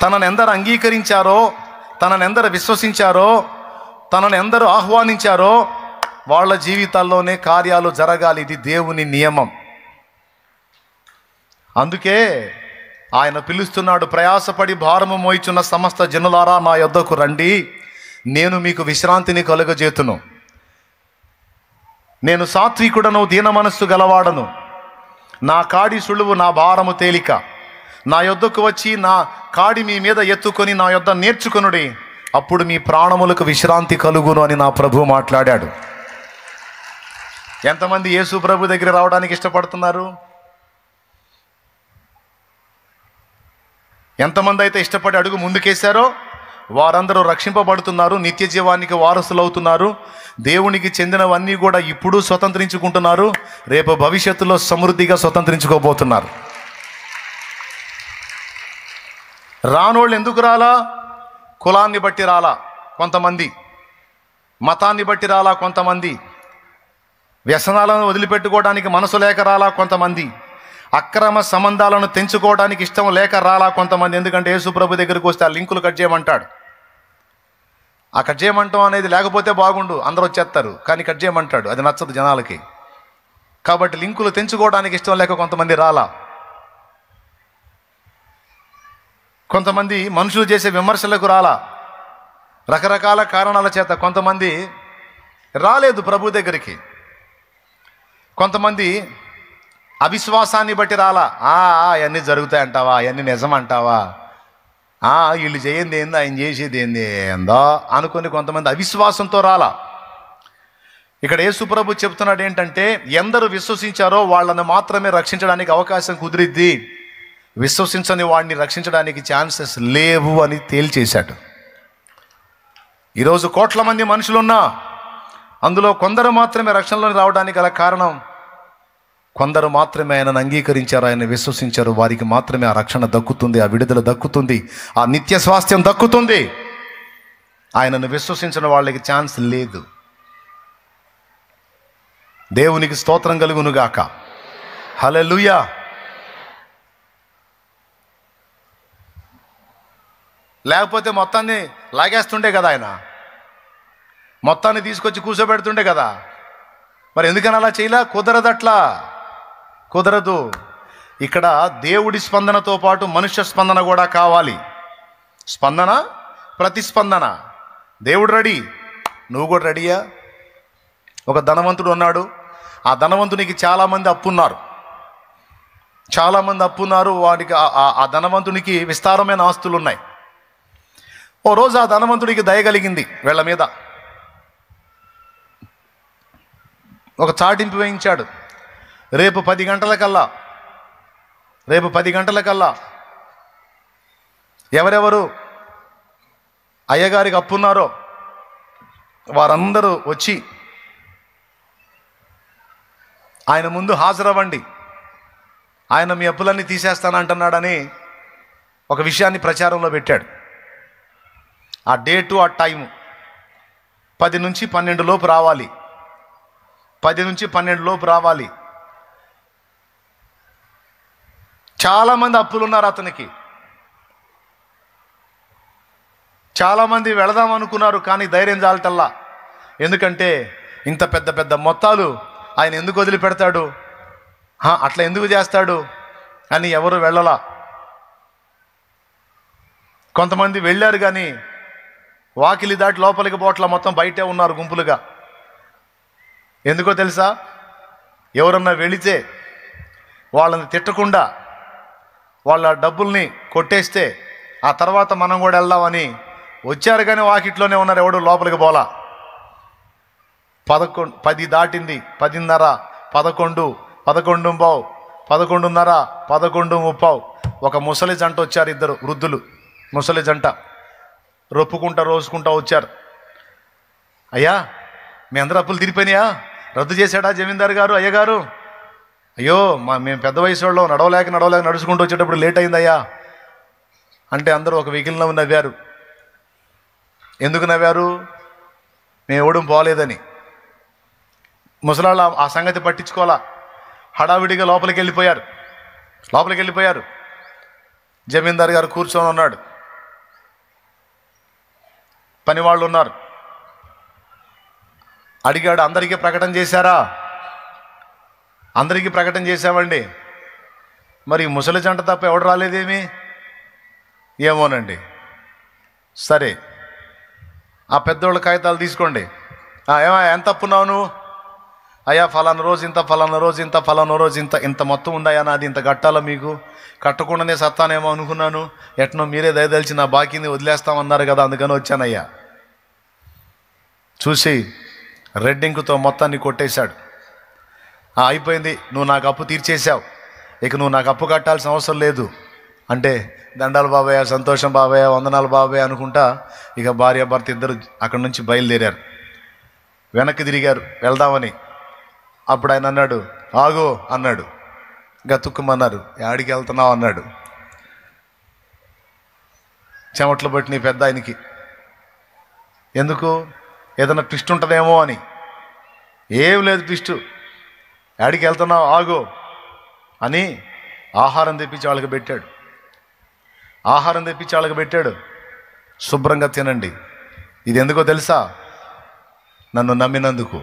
తనను ఎందరు అంగీకరించారో, తనను ఎందరు విశ్వసించారో, తనను ఎందరు ఆహ్వానించారో వాళ్ళ జీవితాల్లోనే కార్యాలు జరగాలి. ఇది దేవుని నియమం. అందుకే ఆయన పిలుస్తున్నాడు, ప్రయాసపడి భారము మోయిచున్న సమస్త జనులారా నా యొద్దకు రండి, నేను మీకు విశ్రాంతిని కలుగజేతును. నేను సాత్వికుడను, దీన మనస్సు గలవాడను, నా కాడి సులువు, నా భారము తేలిక. నా యొద్దకు వచ్చి నా కాడి మీ మీద ఎత్తుకొని నా యొద్ద నేర్చుకొనుడి, అప్పుడు మీ ప్రాణములకు విశ్రాంతి కలుగును అని నా ప్రభు మాట్లాడాడు. ఎంతమంది యేసు ప్రభు దగ్గర రావడానికి ఇష్టపడుతున్నారు? ఎంతమంది అయితే ఇష్టపడి అడుగు ముందుకేశారో వారందరూ రక్షింపబడుతున్నారు, నిత్య జీవానికి వారసులు అవుతున్నారు. దేవునికి చెందినవన్నీ కూడా ఇప్పుడు స్వతంత్రించుకుంటున్నారు, రేపు భవిష్యత్తులో సమృద్ధిగా స్వతంత్రించుకోబోతున్నారు. రానోళ్ళు ఎందుకు రాలా? కులాన్ని బట్టి రాలా కొంతమంది, మతాన్ని బట్టి రాలా కొంతమంది, వ్యసనాలను వదిలిపెట్టుకోవడానికి మనసు లేక రాలా కొంతమంది, అక్రమ సంబంధాలను తెంచుకోవడానికి ఇష్టం లేక రాలా కొంతమంది. ఎందుకంటే యేసు ప్రభు దగ్గరికి వస్తే ఆ లింకులు కట్ చేయమంటాడు. ఆ కట్ చేయమంటాం అనేది లేకపోతే బాగుండు, అందరూ వచ్చేస్తారు, కానీ కట్ చేయమంటాడు, అది నచ్చదు జనాలకి. కాబట్టి లింకులు తెంచుకోవడానికి ఇష్టం లేక కొంతమంది రాలా. కొంతమంది మనుషులు చేసే విమర్శలకు రాలా. రకరకాల కారణాల చేత కొంతమంది రాలేదు ప్రభు దగ్గరికి. కొంతమంది అవిశ్వాసాన్ని బట్టి రాలా. అవన్నీ జరుగుతాయంటావా, అవన్నీ నిజం అంటావా, వీళ్ళు చేయండి ఏంది, ఆయన చేసేది ఏంది ఏందో అనుకుని కొంతమంది అవిశ్వాసంతో రాలా. ఇక్కడ యేసు ప్రభు చెప్తున్నాడు ఏంటంటే, ఎందరు విశ్వసించారో వాళ్ళని మాత్రమే రక్షించడానికి అవకాశం కుదిరిద్ది, విశ్వసించని వాడిని రక్షించడానికి ఛాన్సెస్ లేవు అని తేల్చేశాడు. ఈరోజు కోట్ల మంది మనుషులున్నా అందులో కొందరు మాత్రమే రక్షణలోకి రావడానికి గల కారణం, కొందరు మాత్రమే ఆయనను అంగీకరించారు, ఆయన విశ్వసించారు. వారికి మాత్రమే ఆ రక్షణ దక్కుతుంది, ఆ విడుదల దక్కుతుంది, ఆ నిత్య స్వాస్థ్యం దక్కుతుంది. ఆయనను విశ్వసించిన వాళ్ళకి ఛాన్స్ లేదు. దేవునికి స్తోత్రం కలుగునుగాక. హల్లెలూయా. లేకపోతే మొత్తాన్ని లాగేస్తుండే కదా, ఆయన మొత్తాన్ని తీసుకొచ్చి కూర్చోబెడుతుండే కదా. మరి ఎందుకని అలా చేయలే? కుదరదట్లా, కుదరదు. ఇక్కడ దేవుడి స్పందనతో పాటు మనుష్య స్పందన కూడా కావాలి. స్పందన, ప్రతిస్పందన. దేవుడు రెడీ, నువ్వు కూడా రెడీయా? ఒక ధనవంతుడు ఉన్నాడు. ఆ ధనవంతునికి చాలామంది అప్పున్నారు. వాడికి ఆ ధనవంతునికి విస్తారమైన ఆస్తులు ఉన్నాయి. ఓ రోజు ఆ ధనవంతుడికి దయ కలిగింది వీళ్ళ మీద. ఒక చాటింపు వేయించాడు. రేపు 10 గంటలకల్లా ఎవరెవరు అయ్యగారికి అప్పున్నారో వారందరూ వచ్చి ఆయన ముందు హాజరవ్వండి, ఆయన మీ అప్పులన్నీ తీసేస్తానంటున్నాడని ఒక విషయాన్ని ప్రచారంలో పెట్టాడు. ఆ డేటు, ఆ టైము 10 నుంచి 12 లోపు రావాలి. 10 నుంచి 12 లోపు రావాలి. చాలామంది అప్పులున్నారు అతనికి. చాలామంది వెళదాం అనుకున్నారు, కానీ ధైర్యం చాలటల్లా. ఎందుకంటే ఇంత పెద్ద పెద్ద మొత్తాలు ఆయన ఎందుకు వదిలిపెడతాడు, అట్లా ఎందుకు చేస్తాడు అని ఎవరు వెళ్ళలా. కొంతమంది వెళ్ళారు, కానీ వాకిలి దాటి లోపలికి పోట్ల, మొత్తం బయటే ఉన్నారు గుంపులుగా. ఎందుకో తెలుసా? ఎవరన్నా వెళితే వాళ్ళని తిట్టకుండా వాళ్ళ డబ్బుల్ని కొట్టేస్తే ఆ తర్వాత మనం కూడా వెళ్దామని వచ్చారు, కానీ వాకిట్లోనే ఉన్నారు, ఎవడు లోపలికి పోలా. 10 దాటింది, 10:30, 11, 11:15, 11:30, 11:30. ఒక ముసలి జంట వచ్చారు, ఇద్దరు వృద్ధులు, ముసలి జంట రోసుకుంటా వచ్చారు. అయ్యా, మీ అందరూ అప్పులు తీరిపోయినాయా? రద్దు చేశాడా జమీందారు గారు? అయ్యగారు, అయ్యో మేము పెద్ద వయసు వాళ్ళు నడవలేక నడుచుకుంటూ వచ్చేటప్పుడు లేట్ అయిందయ్యా అంటే అందరూ ఒక వెహికల్లో నవ్వారు. ఎందుకు నవ్వారు? మేము ఎవడం పోలేదని. ముసలాళ్ళు ఆ సంగతి పట్టించుకోవాలా, హడావిడిగా లోపలికి వెళ్ళిపోయారు. జమీందారు గారు కూర్చొని ఉన్నాడు. పని వాళ్ళు ఉన్నారు. అడిగాడు, అందరికీ ప్రకటన చేశారా? అందరికీ ప్రకటన చేశామండి. మరి ముసలి జంట తప్ప ఎవడు రాలేదేమి? ఏమోనండి. సరే, ఆ పెద్దోళ్ళ కాగితాలు తీసుకోండి. ఏమా, ఎంత అప్పున్నావు నువ్వు? అయ్యా ఫలానా రోజు ఇంత, ఫలానా రోజు ఇంత, ఫలానా రోజు ఇంత, ఇంత మొత్తం ఉందాయా నాది, ఇంత కట్టాలా మీకు? కట్టకుండానే సత్తానేమో అనుకున్నాను, ఎట్నో మీరే దయదలిచి నా బాకీని వదిలేస్తామన్నారు కదా, అందుకని వచ్చానయ్యా. చూసి రెడ్డింకుతో మొత్తాన్ని కొట్టేశాడు. అయిపోయింది, నువ్వు నాకు అప్పు తీర్చేశావు, ఇక నువ్వు నాకు అప్పు కట్టాల్సిన అవసరం లేదు అంటే, దండాలు బాబాయ్, సంతోషం బాబాయ్, వందనాలు బాబాయ్ అనుకుంటా ఇక భార్య భర్త ఇద్దరు అక్కడి నుంచి బయలుదేరారు. వెనక్కి తిరిగారు వెళ్దామని. అప్పుడు ఆయన అన్నాడు, ఆగో అన్నాడు. గతుక్కుమన్నారు. యాడికి వెళ్తున్నావు అన్నాడు. చెమట్లు పట్టి నీ పెద్ద ఆయనకి. ఎందుకు? ఏదైనా ట్విస్ట్ ఉంటుందేమో అని. ఏం లేదు ట్విస్టు. యాడికి వెళ్తున్నావు, ఆగో అని ఆహారం తెప్పించి వాళ్ళకి పెట్టాడు. ఆహారం తెప్పించి వాళ్ళకి పెట్టాడు. శుభ్రంగా తినండి. ఇది ఎందుకో తెలుసా? నన్ను నమ్మినందుకు.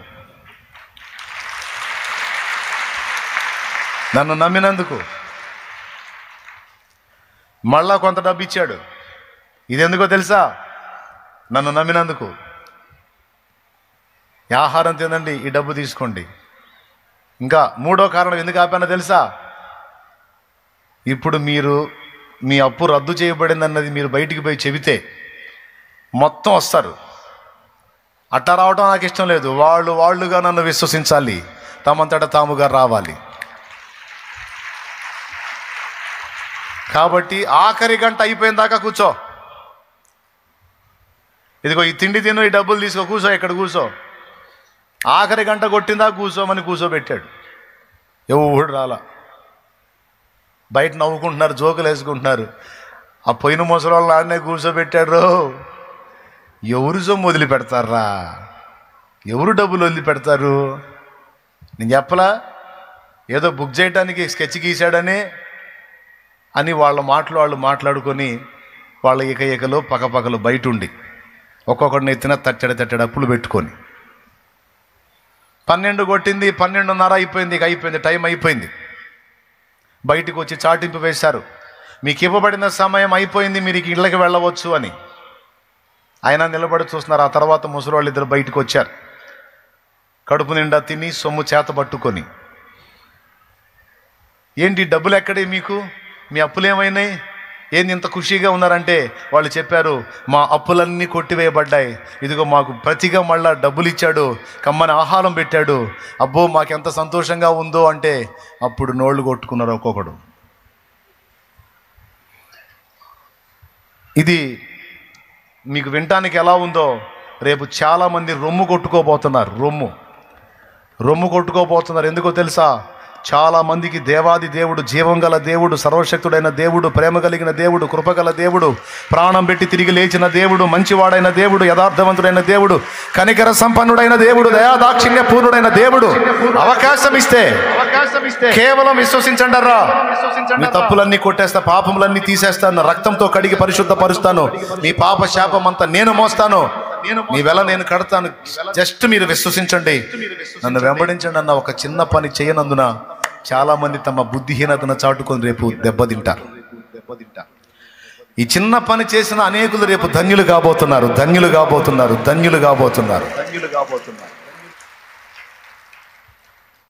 నన్ను నమ్మినందుకు. మళ్ళా కొంత డబ్బు ఇచ్చాడు. ఇది ఎందుకో తెలుసా? నన్ను నమ్మినందుకు. ఆహారం తినండి, ఈ డబ్బు తీసుకోండి. ఇంకా మూడో కారణం ఎందుకు ఆపానో తెలుసా? ఇప్పుడు మీరు మీ అప్పు రద్దు చేయబడింది అన్నది మీరు బయటికి పోయి చెబితే మొత్తం వస్తారు. అట్టా రావడం నాకు ఇష్టం లేదు. వాళ్ళుగా నన్ను విశ్వసించాలి, తమంతటా తాముగా రావాలి. కాబట్టి ఆఖరి గంట అయిపోయిన దాకా కూర్చో. ఇదిగో ఈ తిండి తిను, ఈ డబ్బులు తీసుకో, కూర్చో, ఇక్కడ కూర్చో. ఆఖరి గంట కొట్టిందా కూర్చోమని కూర్చోబెట్టాడు. ఎవడు రాలా. బయట నవ్వుకుంటున్నారు, జోకులు వేసుకుంటున్నారు. ఆ పోయిన ముసలోళ్ళని ఆడనే కూర్చోబెట్టారు. ఎవరు సొమ్ము వదిలిపెడతారా? ఎవరు డబ్బులు వదిలిపెడతారు? నేను చెప్పలా, ఏదో బుక్ చేయడానికి స్కెచ్ గీశాడని అని వాళ్ళ మాటలు వాళ్ళు మాట్లాడుకొని వాళ్ళ ఏకలు పక్కపక్కలు బయట ఉండి ఒక్కొక్కడిని ఎత్తిన తట్టెడ అప్పులు పెట్టుకొని 12 కొట్టింది, 12:30 అయిపోయింది. ఇక అయిపోయింది, టైం అయిపోయింది. బయటకు వచ్చి చాటింపు వేశారు, మీకు ఇవ్వబడిన సమయం అయిపోయింది, మీరు ఇళ్ళకి వెళ్ళవచ్చు అని. ఆయన నిలబడి చూస్తున్నారు. ఆ తర్వాత ముసలి ఇద్దరు బయటకు వచ్చారు, కడుపు నిండా తిని సొమ్ము చేత పట్టుకొని. ఏంటి డబ్బులు ఎక్కడే మీకు? మీ అప్పులు ఏమైనాయి? ఏంది ఇంత ఖుషీగా ఉన్నారంటే వాళ్ళు చెప్పారు, మా అప్పులన్నీ కొట్టివేయబడ్డాయి, ఇదిగో మాకు ప్రతిగా మళ్ళా డబ్బులు ఇచ్చాడు, కమ్మని ఆహారం పెట్టాడు, అబ్బో మాకెంత సంతోషంగా ఉందో అంటే అప్పుడు నోళ్ళు కొట్టుకున్నారు ఒక్కొక్కడు. ఇది మీకు వినటానికి ఎలా ఉందో, రేపు చాలామంది రొమ్ము కొట్టుకోబోతున్నారు. రొమ్ము కొట్టుకోబోతున్నారు. ఎందుకో తెలుసా? చాలామందికి దేవాది దేవుడు, జీవం గల దేవుడు, సర్వశక్తుడైన దేవుడు, ప్రేమ కలిగిన దేవుడు, కృపగల దేవుడు, ప్రాణం పెట్టి తిరిగి లేచిన దేవుడు, మంచివాడైన దేవుడు, యథార్థవంతుడైన దేవుడు, కనికర సంపన్నుడైన దేవుడు, దయాదాక్షిణ్య పూర్ణుడైన దేవుడు అవకాశం ఇస్తే కేవలం విశ్వసించండర్రా, మీ తప్పులన్నీ కొట్టేస్తా, పాపములన్నీ తీసేస్తాను, రక్తంతో కడిగి పరిశుద్ధపరుస్తాను, మీ పాప శాపం అంతా నేను మోస్తాను, మీ వెల నేను కడతాను, జస్ట్ మీరు విశ్వసించండి, నన్ను వెంబడించండి అన్న ఒక చిన్న పని చేయనందున చాలా మంది తమ బుద్ధిహీనతను చాటుకొని రేపు దెబ్బతింటారు. ఈ చిన్న పని చేసిన అనేకులు రేపు ధన్యులు కాబోతున్నారు.